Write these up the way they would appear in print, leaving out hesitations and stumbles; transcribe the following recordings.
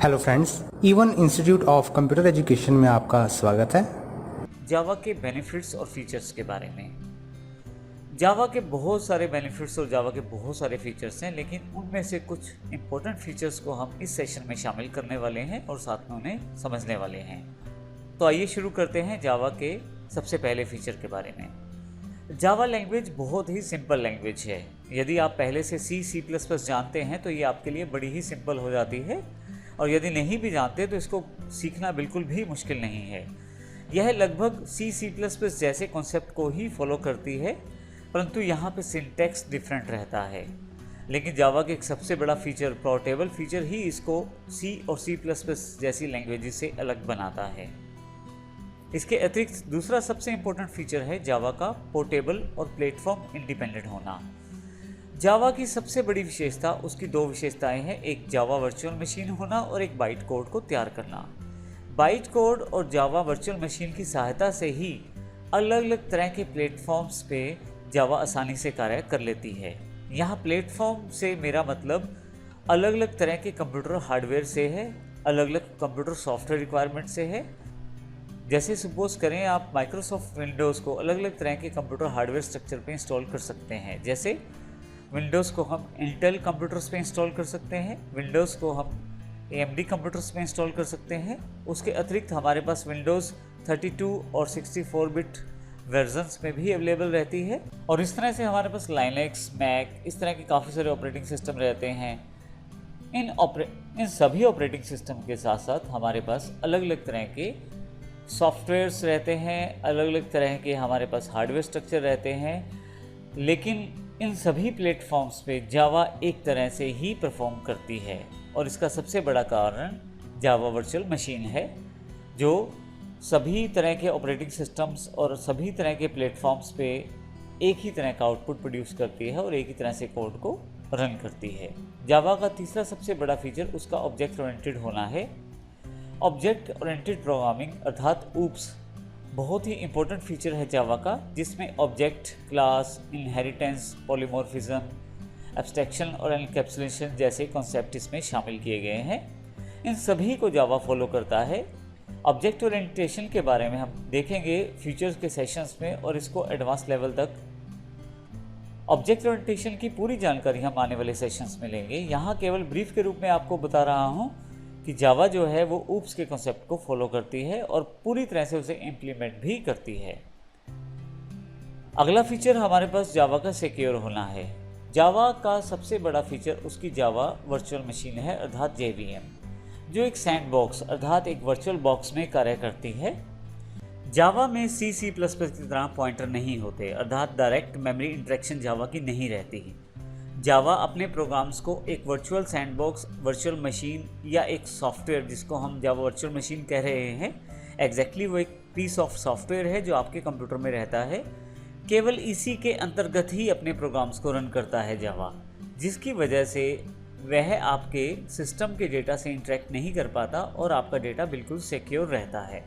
Hello friends, even institute of computer education में आपका स्वागत है। जावा के बेनिफिट्स और फीचर्स के बारे में। जावा के बहुत सारे बेनिफिट्स और जावा के बहुत सारे फीचर्स हैं, लेकिन उनमें से कुछ इंपॉर्टेंट फीचर्स को हम इस सेशन में शामिल करने वाले हैं और साथ में उन्हें समझने वाले हैं। तो आइए शुरू करते हैं जावा के सबसे पहले फीचर के बारे में। जावा लैंग्वेज बहुत ही सिंपल लैंग्वेज है। यदि आप पहले से C++ जानते हैं तो ये आपके लिए बड़ी ही सिंपल हो जाती है, और यदि नहीं भी जानते तो इसको सीखना बिल्कुल भी मुश्किल नहीं है। यह लगभग C++ जैसे कॉन्सेप्ट को ही फॉलो करती है, परंतु यहाँ पे सिंटैक्स डिफरेंट रहता है। लेकिन जावा के एक सबसे बड़ा फीचर, पोर्टेबल फीचर, ही इसको C और C++ जैसी लैंग्वेजेस से अलग बनाता है। इसके अतिरिक्त दूसरा सबसे इम्पोर्टेंट फीचर है जावा का पोर्टेबल और प्लेटफॉर्म इंडिपेंडेंट होना। जावा की सबसे बड़ी विशेषता, उसकी दो विशेषताएं हैं, एक जावा वर्चुअल मशीन होना और एक बाइट कोड को तैयार करना। बाइट कोड और जावा वर्चुअल मशीन की सहायता से ही अलग अलग तरह के प्लेटफॉर्म्स पे जावा आसानी से कार्य कर लेती है। यहाँ प्लेटफॉर्म से मेरा मतलब अलग अलग तरह के कंप्यूटर हार्डवेयर से है, अलग अलग कंप्यूटर सॉफ्टवेयर रिक्वायरमेंट से है। जैसे सपोज करें आप माइक्रोसॉफ्ट विंडोज़ को अलग अलग तरह के कंप्यूटर हार्डवेयर स्ट्रक्चर पे इंस्टॉल कर सकते हैं। जैसे विंडोज़ को हम इंटेल कंप्यूटर्स पे इंस्टॉल कर सकते हैं, विंडोज़ को हम AMD कंप्यूटर्स पे इंस्टॉल कर सकते हैं। उसके अतिरिक्त हमारे पास विंडोज़ 32 और 64 बिट वर्जन्स में भी अवेलेबल रहती है, और इस तरह से हमारे पास लाइनक्स, मैक, इस तरह के काफ़ी सारे ऑपरेटिंग सिस्टम रहते हैं। इन सभी ऑपरेटिंग सिस्टम के साथ साथ हमारे पास अलग अलग तरह के सॉफ्टवेयर्स रहते हैं, अलग अलग तरह के हमारे पास हार्डवेयर स्ट्रक्चर रहते हैं। लेकिन इन सभी प्लेटफॉर्म्स पे जावा एक तरह से ही परफॉर्म करती है, और इसका सबसे बड़ा कारण जावा वर्चुअल मशीन है, जो सभी तरह के ऑपरेटिंग सिस्टम्स और सभी तरह के प्लेटफॉर्म्स पे एक ही तरह का आउटपुट प्रोड्यूस करती है और एक ही तरह से कोड को रन करती है। जावा का तीसरा सबसे बड़ा फीचर उसका ऑब्जेक्ट ओरिएंटेड होना है। ऑब्जेक्ट ओरिएंटेड प्रोग्रामिंग अर्थात OOPS बहुत ही इंपॉर्टेंट फीचर है जावा का, जिसमें object, class, inheritance, polymorphism, abstraction और एनकैप्सुलेशन जैसे कॉन्सेप्ट इसमें शामिल किए गए हैं। इन सभी को जावा फॉलो करता है। ऑब्जेक्ट ओरिएंटेशन के बारे में हम देखेंगे फ्यूचर्स के सेशंस में, और इसको एडवांस लेवल तक ऑब्जेक्ट ओरिएंटेशन की पूरी जानकारी हम आने वाले सेशंस में लेंगे। यहाँ केवल ब्रीफ के रूप में आपको बता रहा हूँ कि जावा जो है वो OOPS के कॉन्सेप्ट को फॉलो करती है और पूरी तरह से उसे इम्प्लीमेंट भी करती है। अगला फीचर हमारे पास जावा का सिक्योर होना है। जावा का सबसे बड़ा फीचर उसकी जावा वर्चुअल मशीन है, अर्थात JVM, जो एक सैंडबॉक्स अर्थात एक वर्चुअल बॉक्स में कार्य करती है। जावा में C++ की तरह पॉइंटर नहीं होते, अर्थात डायरेक्ट मेमोरी इंटरेक्शन जावा की नहीं रहती। जावा अपने प्रोग्राम्स को एक वर्चुअल सैंडबॉक्स, वर्चुअल मशीन या एक सॉफ्टवेयर, जिसको हम जावा वर्चुअल मशीन कह रहे हैं, एग्जैक्टली वो एक पीस ऑफ सॉफ्टवेयर है जो आपके कंप्यूटर में रहता है। केवल इसी के अंतर्गत ही अपने प्रोग्राम्स को रन करता है जावा, जिसकी वजह से वह आपके सिस्टम के डेटा से इंटरेक्ट नहीं कर पाता और आपका डेटा बिल्कुल सिक्योर रहता है।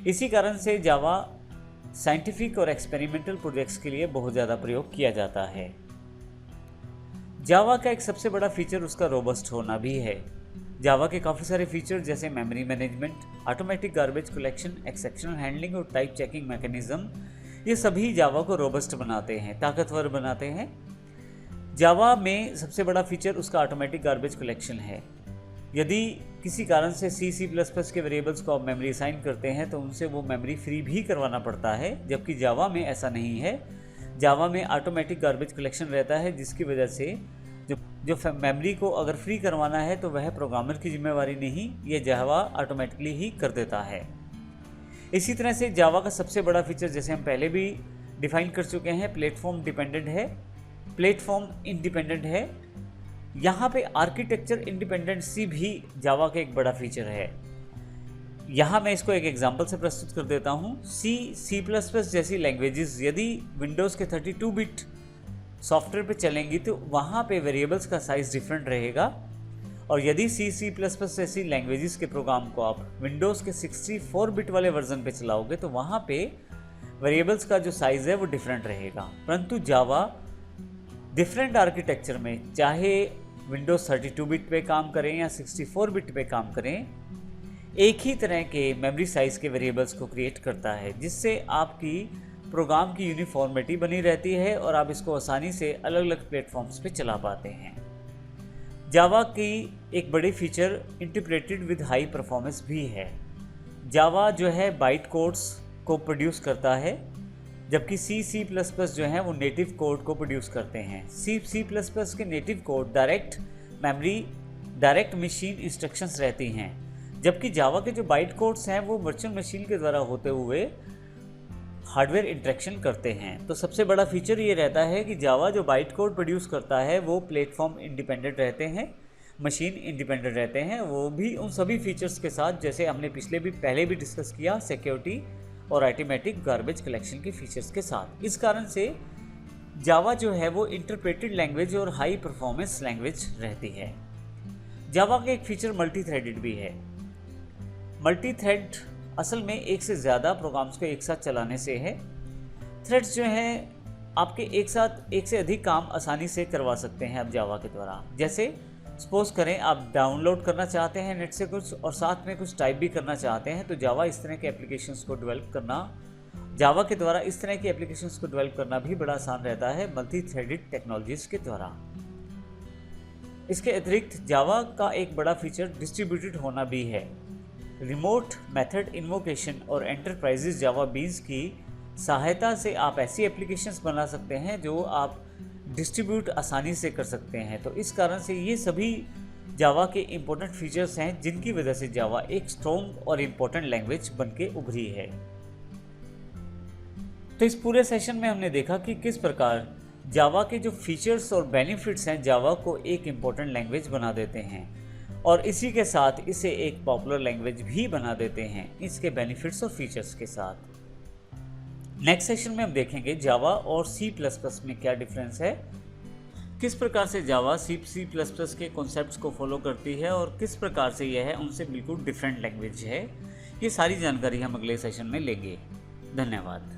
इसी कारण से जावा साइंटिफिक और एक्सपेरिमेंटल प्रोजेक्ट्स के लिए बहुत ज़्यादा प्रयोग किया जाता है। जावा का एक सबसे बड़ा फीचर उसका रोबस्ट होना भी है। जावा के काफ़ी सारे फीचर जैसे memory management, automatic garbage collection, exceptional handling और टाइप चेकिंग मैकेनिज्म, ये सभी जावा को रोबस्ट बनाते हैं, ताकतवर बनाते हैं। जावा में सबसे बड़ा फीचर उसका ऑटोमेटिक गार्बेज कलेक्शन है। यदि किसी कारण से C++ के वेरिएबल्स को आप मेमोरी असाइन करते हैं तो उनसे वो मेमोरी फ्री भी करवाना पड़ता है, जबकि जावा में ऐसा नहीं है। जावा में ऑटोमेटिक गार्बेज कलेक्शन रहता है, जिसकी वजह से जो मेमोरी को अगर फ्री करवाना है तो वह प्रोग्रामर की जिम्मेवारी नहीं, ये जावा ऑटोमेटिकली ही कर देता है। इसी तरह से जावा का सबसे बड़ा फीचर, जैसे हम पहले भी डिफाइन कर चुके हैं, प्लेटफॉर्म डिपेंडेंट है, प्लेटफॉर्म इंडिपेंडेंट है। यहाँ पे आर्किटेक्चर इंडिपेंडेंसी भी जावा का एक बड़ा फीचर है। यहाँ मैं इसको एक एग्जांपल से प्रस्तुत कर देता हूँ। C++ जैसी लैंग्वेजेस यदि विंडोज़ के 32 बिट सॉफ्टवेयर पे चलेंगी तो वहाँ पे वेरिएबल्स का साइज़ डिफरेंट रहेगा, और यदि C++ जैसी लैंग्वेजेस के प्रोग्राम को आप विंडोज़ के 64 बिट वाले वर्जन पे चलाओगे तो वहाँ पे वेरिएबल्स का जो साइज़ है वो डिफरेंट रहेगा। परंतु जावा डिफरेंट आर्किटेक्चर में, चाहे विंडोज़ 32 बिट पे काम करें या 64 बिट पे काम करें, एक ही तरह के मेमोरी साइज़ के वेरिएबल्स को क्रिएट करता है, जिससे आपकी प्रोग्राम की यूनिफॉर्मिटी बनी रहती है और आप इसको आसानी से अलग अलग प्लेटफॉर्म्स पे चला पाते हैं। जावा की एक बड़ी feature integrated with high performance भी है। जावा जो है बाइट कोड्स को प्रोड्यूस करता है, जबकि C++ जो है वो नेटिव कोड को प्रोड्यूस करते हैं। C++ के native code direct memory, direct machine instructions रहती हैं, जबकि जावा के जो बाइट कोड्स हैं वो वर्चुअल मशीन के द्वारा होते हुए हार्डवेयर इंटरेक्शन करते हैं। तो सबसे बड़ा फीचर ये रहता है कि जावा जो बाइट कोड प्रोड्यूस करता है वो प्लेटफॉर्म इंडिपेंडेंट रहते हैं, मशीन इंडिपेंडेंट रहते हैं, वो भी उन सभी फीचर्स के साथ जैसे हमने पहले भी डिस्कस किया, सिक्योरिटी और ऑटोमेटिक गार्बेज कलेक्शन के फीचर्स के साथ। इस कारण से जावा जो है वो इंटरप्रेटेड लैंग्वेज और हाई परफॉर्मेंस लैंग्वेज रहती है। जावा का एक फीचर मल्टी थ्रेडेड भी है। मल्टी थ्रेड असल में एक से ज़्यादा प्रोग्राम्स को एक साथ चलाने से है। थ्रेड्स जो हैं आपके एक से अधिक काम आसानी से करवा सकते हैं आप जावा के द्वारा। जैसे सपोज करें आप डाउनलोड करना चाहते हैं नेट से कुछ और साथ में कुछ टाइप भी करना चाहते हैं, तो जावा इस तरह के एप्लीकेशंस को डेवलप करना भी बड़ा आसान रहता है मल्टी थ्रेडेड टेक्नोलॉजीज़ के द्वारा। इसके अतिरिक्त जावा का एक बड़ा फीचर डिस्ट्रीब्यूटेड होना भी है। रिमोट मेथड इन्वोकेशन और एंटरप्राइजेज जावा बीन्स की सहायता से आप ऐसी एप्लीकेशंस बना सकते हैं जो आप डिस्ट्रीब्यूट आसानी से कर सकते हैं। तो इस कारण से ये सभी जावा के इम्पोर्टेंट फीचर्स हैं जिनकी वजह से जावा एक स्ट्रॉन्ग और इम्पोर्टेंट लैंग्वेज बन के उभरी है। तो इस पूरे सेशन में हमने देखा कि किस प्रकार जावा के जो फीचर्स और बेनिफिट्स हैं जावा को एक इम्पोर्टेंट लैंग्वेज बना देते हैं और इसी के साथ इसे एक पॉपुलर लैंग्वेज भी बना देते हैं इसके बेनिफिट्स और फीचर्स के साथ। नेक्स्ट सेशन में हम देखेंगे जावा और C++ में क्या डिफरेंस है, किस प्रकार से जावा C++ के कॉन्सेप्ट्स को फॉलो करती है और किस प्रकार से यह है उनसे बिल्कुल डिफरेंट लैंग्वेज है। ये सारी जानकारी हम अगले सेशन में लेंगे। धन्यवाद।